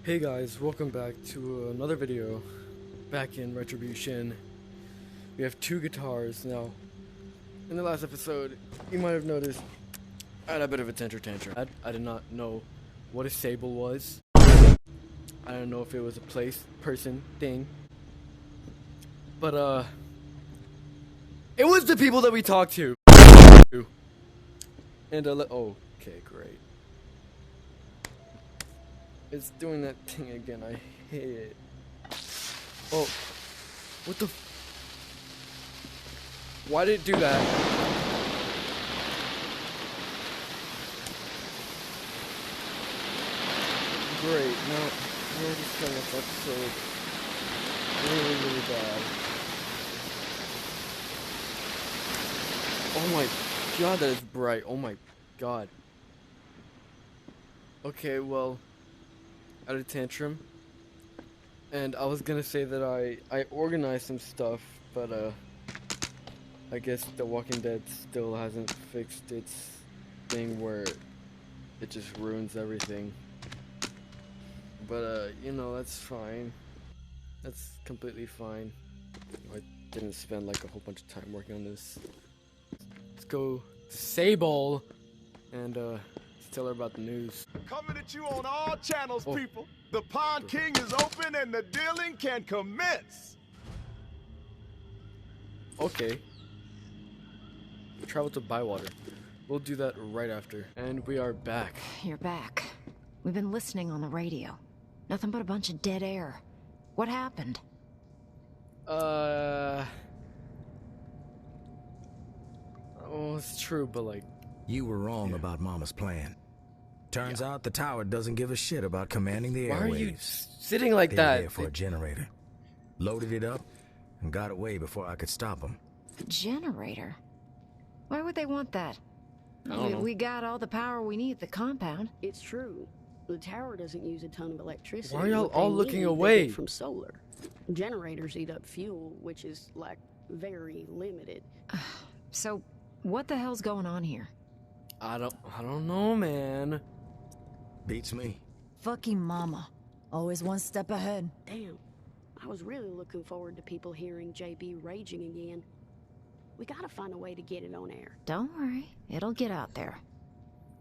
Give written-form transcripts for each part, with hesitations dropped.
Hey guys, welcome back to another video. Back in Retribution. We have two guitars now. In the last episode, you might have noticed I had a bit of a tantrum. I did not know what a sable was. I don't know if it was a place, person, thing. But it was the people that we talked to. And oh, okay, great. It's doing that thing again. I hate it. Oh, what the? Why did it do that? Great. Now we're just going this episode really, really bad. Oh my god, that is bright. Oh my god. Okay, well, I had a tantrum, and I was gonna say that I organized some stuff, but I guess The Walking Dead still hasn't fixed its thing where it just ruins everything. But you know, that's fine. That's completely fine. I didn't spend like a whole bunch of time working on this. Let's go to Sable and tell her about the news. Coming at you on all channels, people. The Pond King is open and the dealing can commence. Okay. Travel to Bywater. We'll do that right after. And we are back. You're back. We've been listening on the radio. Nothing but a bunch of dead air. What happened? Oh, it's true, but like... You were wrong about Mama's plan. Turns out the tower doesn't give a shit about commanding the airwaves. Why are you sitting like they that? Were there for a generator. Loaded it up and got away before I could stop them. A generator? Why would they want that? I don't know. We got all the power we need at the compound. It's true. The tower doesn't use a ton of electricity. Why are y'all What they all looking need, away? they get from solar. Generators eat up fuel, which is like very limited. So, what the hell's going on here? I don't know, man. Beats me. Fucking Mama. Always one step ahead. Damn. I was really looking forward to people hearing JB raging again. We gotta find a way to get it on air. Don't worry, it'll get out there.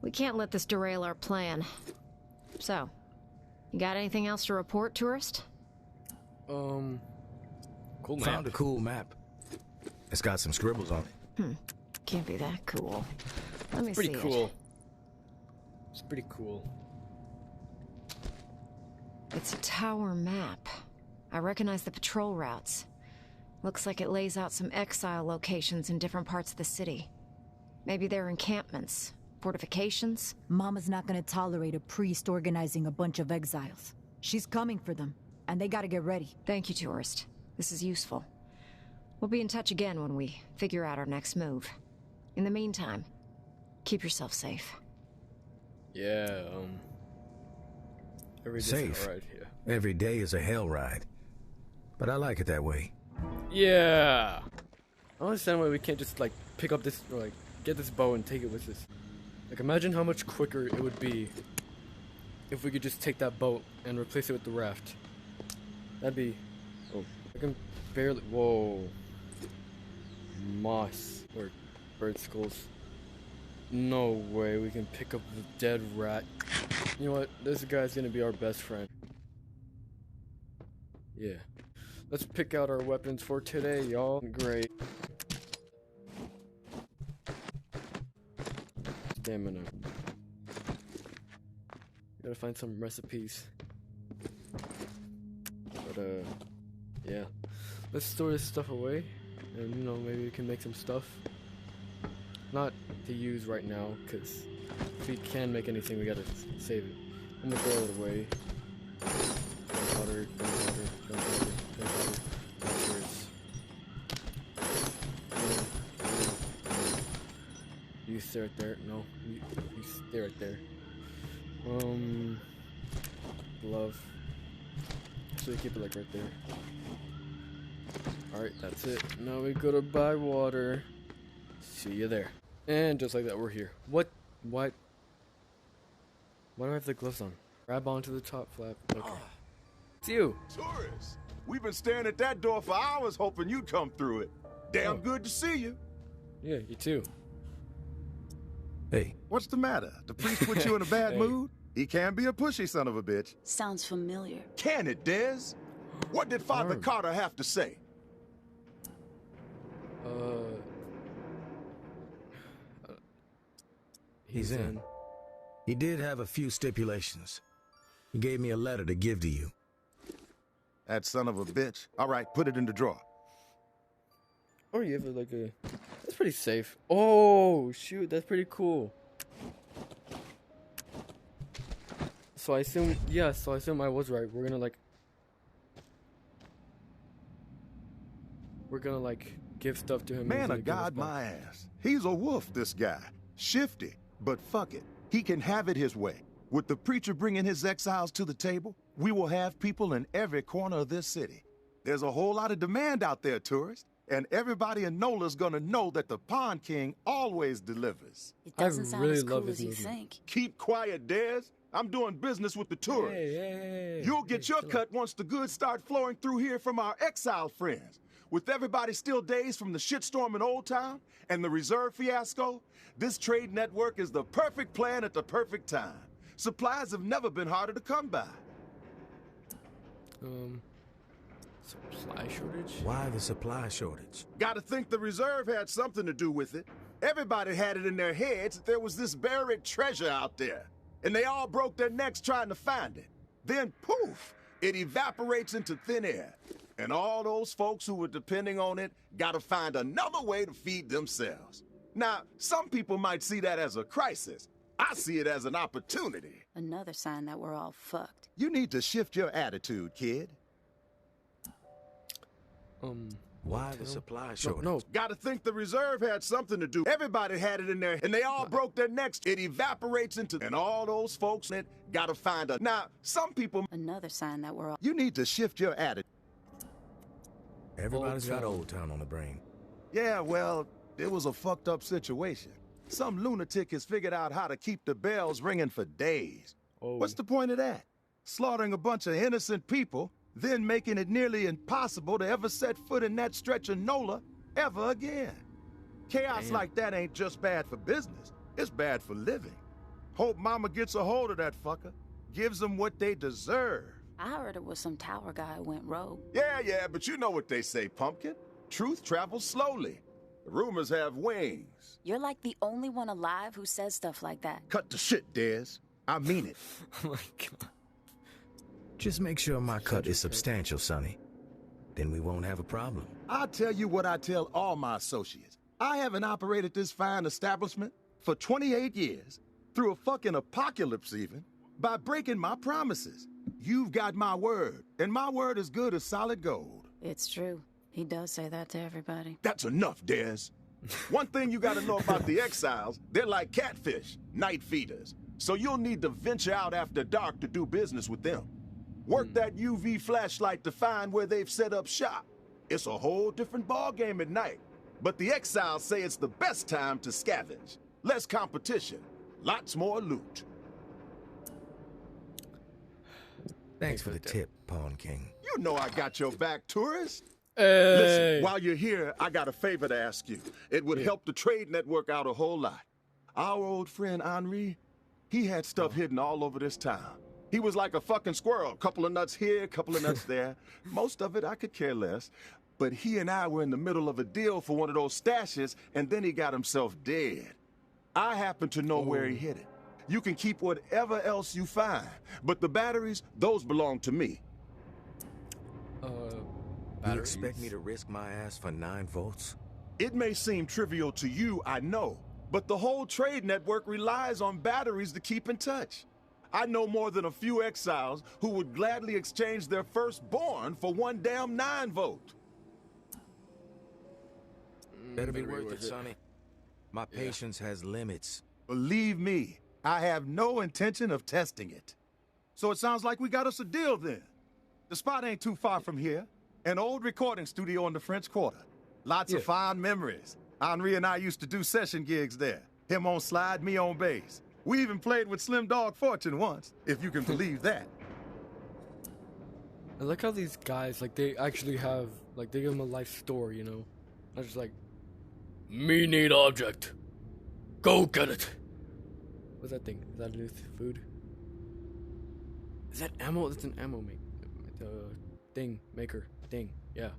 We can't let this derail our plan. So, you got anything else to report, tourist? Cool map. Found a cool map. It's got some scribbles on it. Can't be that cool. Let me see Pretty cool. it. It's pretty cool. It's a tower map. I recognize the patrol routes. Looks like it lays out some exile locations in different parts of the city. Maybe they're encampments, fortifications. Mama's not gonna tolerate a priest organizing a bunch of exiles. She's coming for them, and they gotta get ready. Thank you, tourist. This is useful. We'll be in touch again when we figure out our next move. In the meantime, keep yourself safe. Yeah, every day's Safe. alright here. Every day is a hell ride. But I like it that way. Yeah. I don't understand why we can't just like pick up this or like get this bow and take it with us. Like imagine how much quicker it would be if we could just take that boat and replace it with the raft. That'd be... Oh, I can barely... Whoa. Moss. Or bird skulls. No way we can pick up the dead rat. You know what? This guy's gonna be our best friend. Yeah. Let's pick out our weapons for today, y'all. Great. Stamina. Gotta find some recipes. But, yeah. Let's store this stuff away. And, you know, maybe we can make some stuff. Not to use right now, because if we can make anything, we gotta save it. I'm gonna throw it away. Gunpowder, gunpowder, gunpowder, gunpowder. You stay right there. No, you stay right there. Glove. Actually, keep it like right there. Alright, that's it. Now we go to Bywater. See you there. And just like that, we're here. What? Why do I have the gloves on? Grab onto the top flap. Okay. It's you. Tourists, we've been staring at that door for hours hoping you'd come through it. Damn good to see you. Yeah, you too. Hey, What's the matter? The priest put you in a bad mood? He can be a pushy son of a bitch. Sounds familiar. Can it, Dez? What did Father Carter have to say? he's in. He did have a few stipulations. He gave me a letter to give to you. That son of a bitch. All right, put it in the drawer. Oh, you have like a... That's pretty safe. Oh, shoot. That's pretty cool. So I assume... Yeah, so I assume I was right. We're gonna like give stuff to him. Man of God, my ass. He's a wolf, this guy. Shifty, but fuck it. He can have it his way. With the preacher bringing his exiles to the table, we will have people in every corner of this city. There's a whole lot of demand out there, tourists, and everybody in Nola's gonna know that the Pond King always delivers. It doesn't sound really as cool love as his you movie. think. Keep quiet, Dez. I'm doing business with the tourists. Hey. You'll get your cut once the goods start flowing through here from our exile friends. With everybody still dazed from the shitstorm in Old Town and the reserve fiasco, this trade network is the perfect plan at the perfect time. Supplies have never been harder to come by. Supply shortage? Why the supply shortage? Gotta think the reserve had something to do with it. Everybody had it in their heads that there was this buried treasure out there, and they all broke their necks trying to find it. Then, poof, it evaporates into thin air. And all those folks who were depending on it gotta find another way to feed themselves. Now, some people might see that as a crisis. I see it as an opportunity. Another sign that we're all fucked. You need to shift your attitude, kid. Why the supply shortage? No. Gotta think the reserve had something to do. Everybody had it in there, and they all broke their necks. It evaporates into, and all those folks that gotta find a. Now, some people. Another sign that we're all. You need to shift your attitude. Everybody's got Town. Old Town on the brain. Yeah, well, it was a fucked up situation. Some lunatic has figured out how to keep the bells ringing for days. Oh. What's the point of that? Slaughtering a bunch of innocent people, then making it nearly impossible to ever set foot in that stretch of NOLA ever again. Chaos like that ain't just bad for business, it's bad for living. Hope Mama gets a hold of that fucker, gives them what they deserve. I heard it was some tower guy who went rogue. Yeah, but you know what they say, Pumpkin. Truth travels slowly. Rumors have wings. You're like the only one alive who says stuff like that. Cut the shit, Dez. I mean it. Oh my god. Just make sure my cut is substantial, Sonny. Then we won't have a problem. I'll tell you what I tell all my associates. I haven't operated this fine establishment for 28 years, through a fucking apocalypse even, by breaking my promises. You've got my word, and my word is good as solid gold. It's true. He does say that to everybody. That's enough, Dez. One thing you gotta know about the exiles, they're like catfish, night feeders. So you'll need to venture out after dark to do business with them. Work that UV flashlight to find where they've set up shop. It's a whole different ballgame at night. But the exiles say it's the best time to scavenge. Less competition, lots more loot. Thanks for the tip, Pawn King. You know I got your back, tourist. Hey. Listen, while you're here, I got a favor to ask you. It would help the trade network out a whole lot. Our old friend Henri, he had stuff hidden all over this town. He was like a fucking squirrel. Couple of nuts here, couple of nuts there. Most of it I could care less. But he and I were in the middle of a deal for one of those stashes, and then he got himself dead. I happen to know where he hid it. You can keep whatever else you find, but the batteries, those belong to me. You expect me to risk my ass for 9 volts? It may seem trivial to you, I know, but the whole trade network relies on batteries to keep in touch. I know more than a few exiles who would gladly exchange their firstborn for one damn 9-volt. Better be worth it, Sonny. My patience has limits. Believe me, I have no intention of testing it. So it sounds like we got us a deal then. The spot ain't too far from here. An old recording studio in the French Quarter. Lots of fond memories. Henri and I used to do session gigs there. Him on slide, me on bass. We even played with Slim Dog Fortune once, if you can believe that. I like how these guys, like, they actually have, like, they give them a life story, you know? Not just like, me need object. Go get it. What's that thing? Is that new food? Is that ammo? That's an ammo thing maker. Thing. Yeah.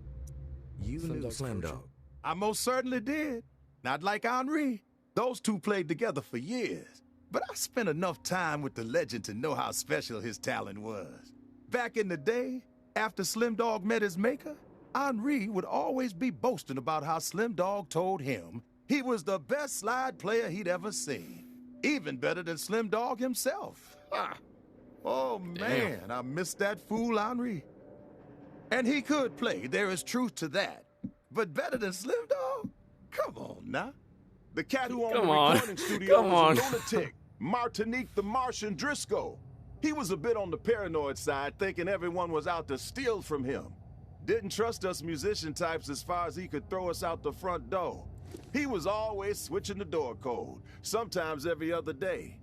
You knew Slim Dog. I most certainly did. Not like Henri. Those two played together for years. But I spent enough time with the legend to know how special his talent was. Back in the day, after Slim Dog met his maker, Henri would always be boasting about how Slim Dog told him he was the best slide player he'd ever seen. Even better than Slim Dog himself. Ha! Oh, man, I missed that fool Henri. And he could play, there is truth to that. But better than Slim Dog? Come on now. The cat who owned the recording studio was a lunatic, Martinique the Martian Driscoll. He was a bit on the paranoid side, thinking everyone was out to steal from him. Didn't trust us musician types as far as he could throw us out the front door. He was always switching the door code, sometimes every other day.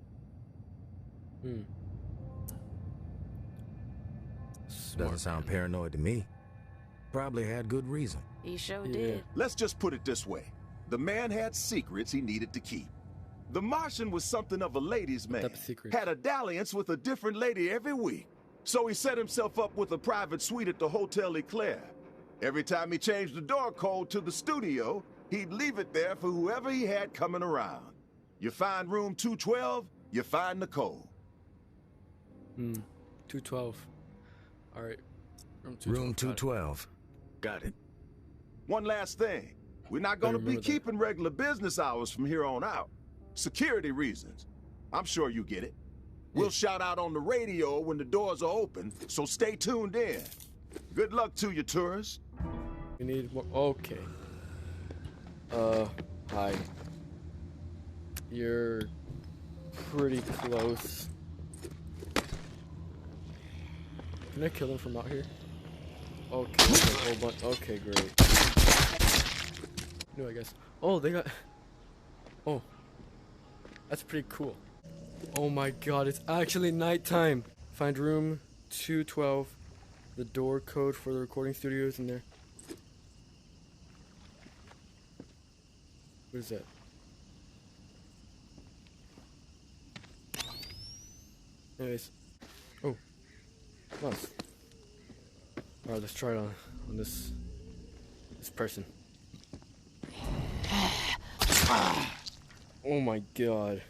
Doesn't sound paranoid to me. Probably had good reason. He sure did. Let's just put it this way. The man had secrets he needed to keep. The Martian was something of a ladies' man. Had a dalliance with a different lady every week. So he set himself up with a private suite at the Hotel Eclair. Every time he changed the door code to the studio, he'd leave it there for whoever he had coming around. You find room 212, you find the code. 212. All right. Room 212. Got it. One last thing. We're not going to be keeping regular business hours from here on out. Security reasons. I'm sure you get it. We'll shout out on the radio when the doors are open, so stay tuned in. Good luck to you, tourists. We need more. Okay. Hi. You're pretty close. Can I kill him from out here? Okay, a whole bunch. Okay, great. No, I guess. Oh, they got. Oh, that's pretty cool. Oh my God, it's actually nighttime. Find room 212. The door code for the recording studio is in there. What is that? Anyways. Oh. Nice. Alright, let's try it on this person. Oh my God.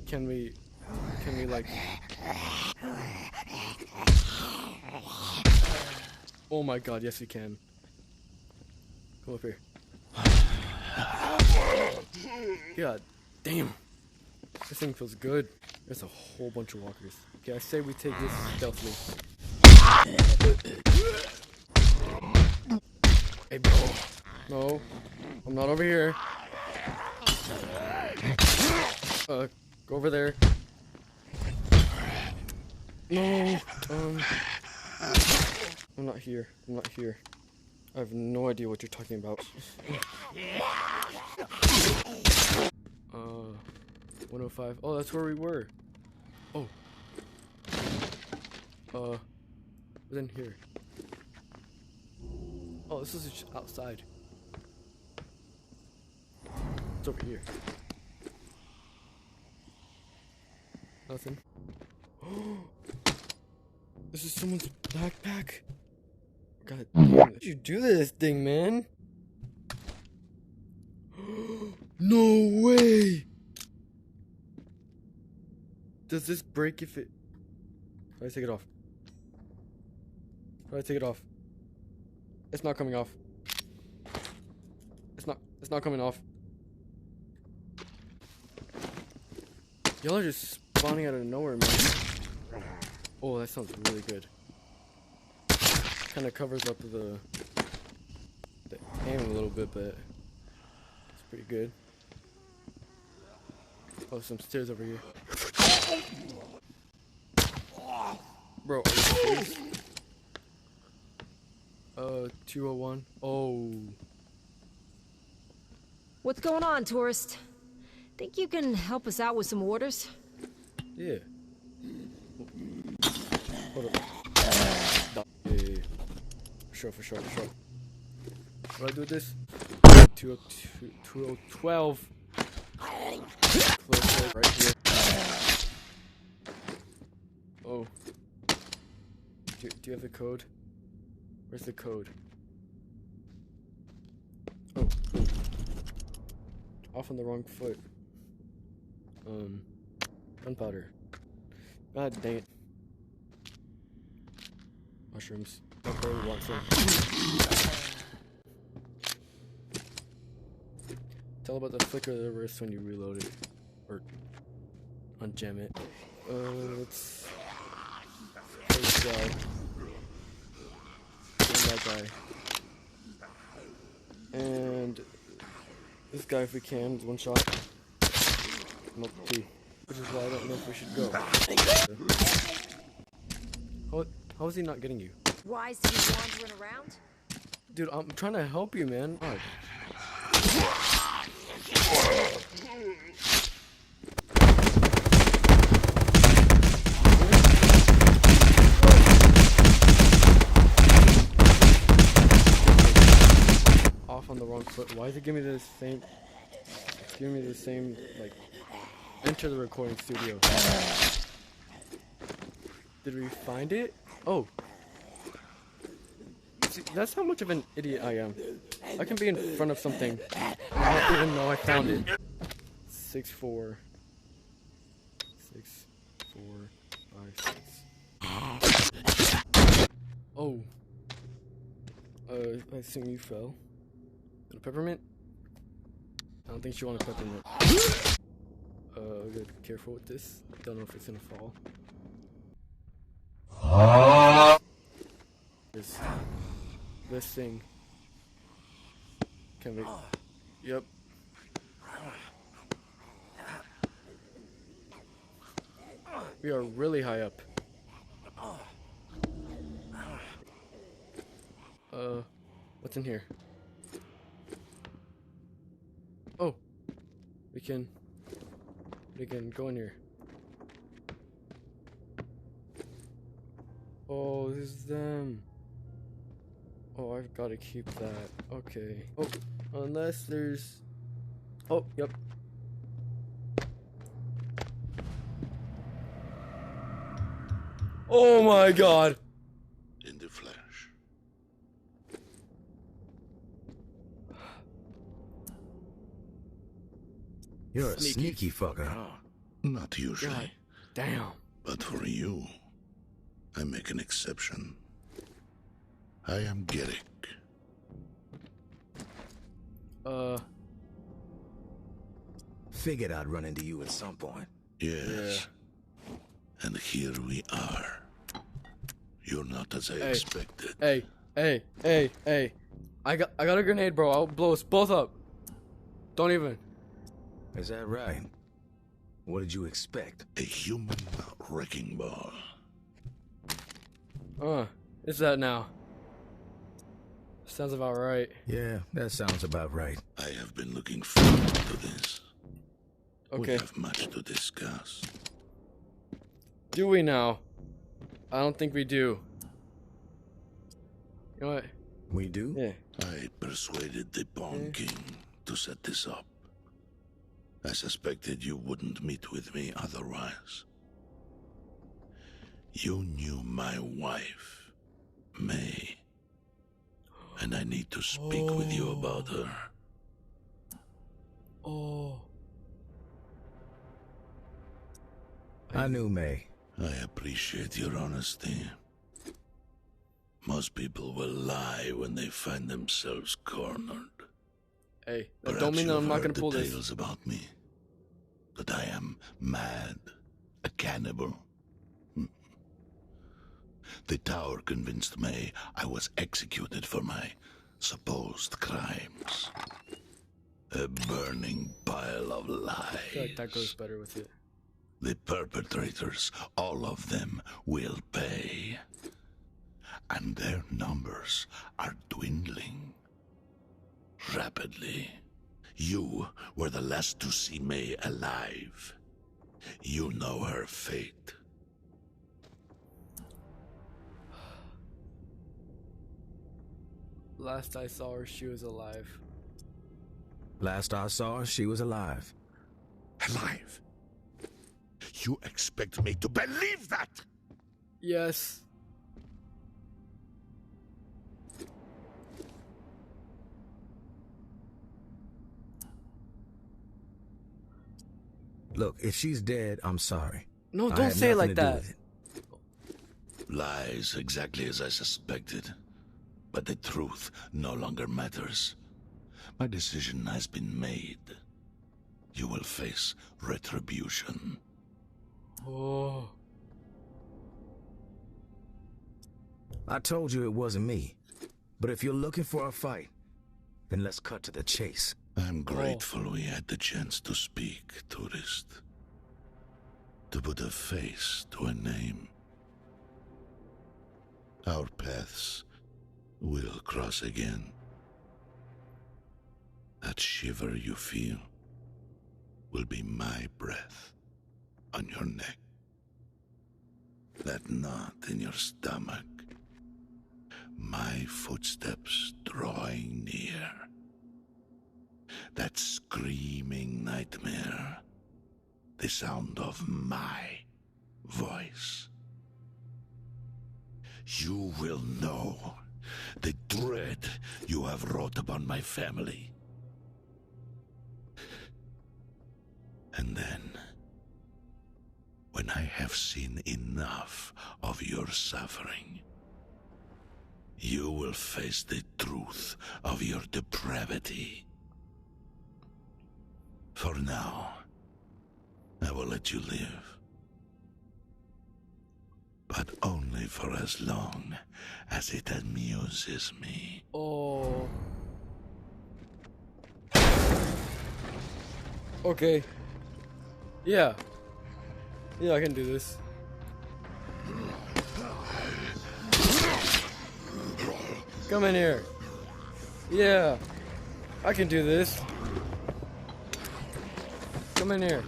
Can we like... Oh my God, yes we can. Come up here. God damn. This thing feels good. There's a whole bunch of walkers. Okay, I say we take this stealthily. Hey bro. No. I'm not over here. Go over there. No. I'm not here. I'm not here. I have no idea what you're talking about. 105. Oh, that's where we were. Oh. What's in here? Oh, this is just outside. It's over here. Nothing. This is someone's backpack. God damn, how'd you do this thing, man? No way! Does this break if it... How do I take it off? How do I take it off? It's not coming off. It's not coming off. Y'all are just spawning out of nowhere, man. Oh, that sounds really good. Kind of covers up the aim a little bit, but it's pretty good. Oh, some stairs over here. Bro, are you serious? 201. Oh. What's going on, tourist? Think you can help us out with some orders? Yeah. Hold up. Yeah. For sure. What do I do with this? 2012. Close it right here. Oh. Do you have the code? Where's the code? Oh. Off on the wrong foot. Gunpowder. God dang it. Mushrooms. I barely want some. Tell about the flicker of the wrist when you reload it. Or unjam it. Let's this guy. And that guy. And this guy if we can, is one shot. Nope, two. Which is why I don't know if we should go. How is he not getting you? Why is he wandering around? Dude, I'm trying to help you, man. Oh. Off on the wrong foot. Why is it giving me the same? It's giving me the same, like, enter the recording studio. Did we find it? Oh. See, that's how much of an idiot I am. I can be in front of something and I don't even know I found it. 6, 4. 6, 4, 5, 6. Oh. I assume you fell. A peppermint? I don't think she wanted peppermint. We gotta be careful with this. Don't know if it's gonna fall. This thing. Can we? Yep. We are really high up. What's in here? Oh, we can go in here. Oh, this is them. Oh, I've got to keep that. Okay. Oh, unless there's... Oh, yep. Oh my god! In the flesh. You're a sneaky fucker. Not usually. God damn. But for you, I make an exception. I am Garrick. Figured I'd run into you at some point. Yes. Yeah. And here we are. You're not as I expected. Hey. I got a grenade, bro. I'll blow us both up. Don't even. Is that right? What did you expect? A human wrecking ball. Is that now? Sounds about right. Yeah, that sounds about right. I have been looking forward to this. Okay. We have much to discuss. Do we now? I don't think we do. You know what? We do? Yeah. I persuaded the Pawn King to set this up. I suspected you wouldn't meet with me otherwise. You knew my wife, May. And I need to speak with you about her. Oh. I knew May. I appreciate your honesty. Most people will lie when they find themselves cornered. Hey, that don't mean that I'm not gonna pull this. Tales about me. That I am mad, a cannibal. The tower convinced May I was executed for my supposed crimes. A burning pile of lies. I feel like that goes better with it. The perpetrators, all of them, will pay. And their numbers are dwindling. Rapidly. You were the last to see May alive. You know her fate. Last I saw her, she was alive. Last I saw her, she was alive. Alive? You expect me to believe that? Yes. Look, if she's dead, I'm sorry. No, I don't had say it nothing like to do that. with it. Lies exactly as I suspected. But the truth no longer matters. My decision has been made. You will face retribution. Oh. I told you it wasn't me. But if you're looking for a fight, then let's cut to the chase. I'm grateful we had the chance to speak, tourist. To put a face to a name. Our paths will cross again. That shiver you feel will be my breath on your neck. That knot in your stomach, my footsteps drawing near. That screaming nightmare, the sound of my voice. You will know the dread you have wrought upon my family. And then, when I have seen enough of your suffering, you will face the truth of your depravity. For now, I will let you live. But only for as long as it amuses me. Oh. Okay. Yeah. Yeah, I can do this. Come in here. Yeah. I can do this. Come in here.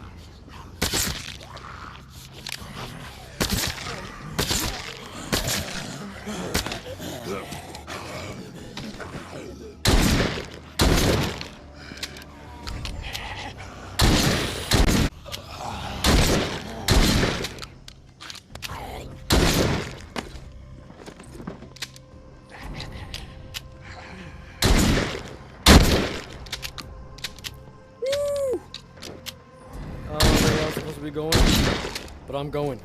I don't know where I'm supposed to be going, but I'm going.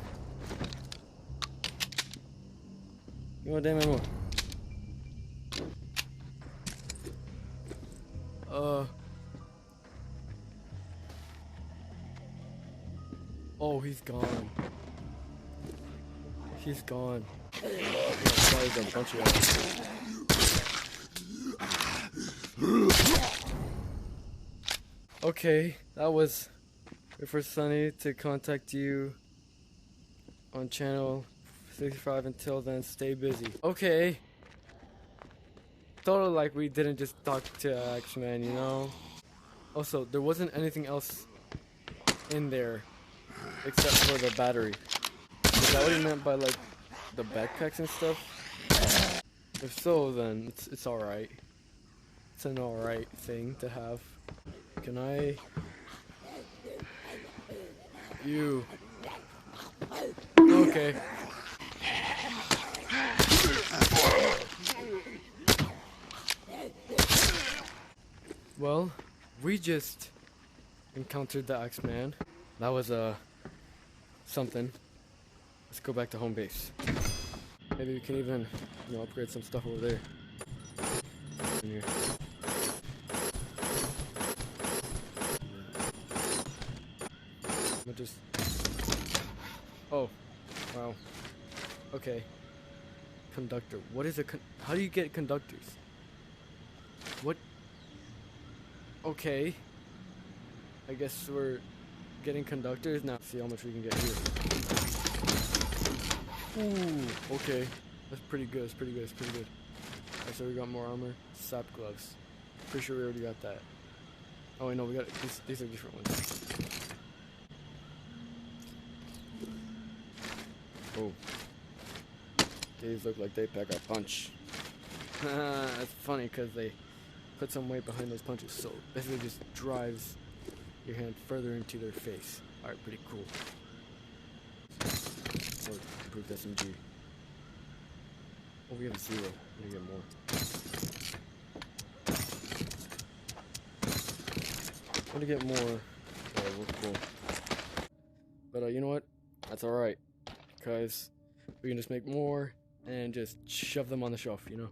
You want damn ammo? Oh, he's gone. He's gone. There's a bunch of Okay, that was it for Sunny to contact you on channel 65. Until then, stay busy. Okay. Totally like we didn't just talk to X-Man, you know? Also, there wasn't anything else in there except for the battery. Is that what he meant by like the backpacks and stuff? If so, then it's alright. It's an alright thing to have. Can I... You... Okay. Well, we just encountered the X-Man. That was, something. Let's go back to home base. Maybe we can even, upgrade some stuff over there. In here. Just... Oh. Wow. Okay. Conductor. What is a how do you get conductors? What? Okay. I guess we're getting conductors now. See how much we can get here. Ooh, okay. That's pretty good. That's pretty good. That's pretty good. Alright, so we got more armor. Sap gloves. Pretty sure we already got that. Oh, wait, no, we got these are different ones. Oh. These look like they pack a punch. That's funny because they put some weight behind those punches, so basically just drives your hand further into their face. Alright, pretty cool. Or improved SMG. Oh, we have a 0. We need to get more. I want to get more. We're cool. But you know what? That's alright. Because we can just make more and just shove them on the shelf, you know?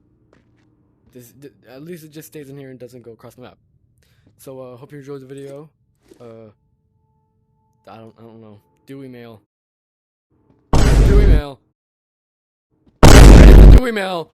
At least it just stays in here and doesn't go across the map. So hope you enjoyed the video. I don't know. Do email. Do email. Do email.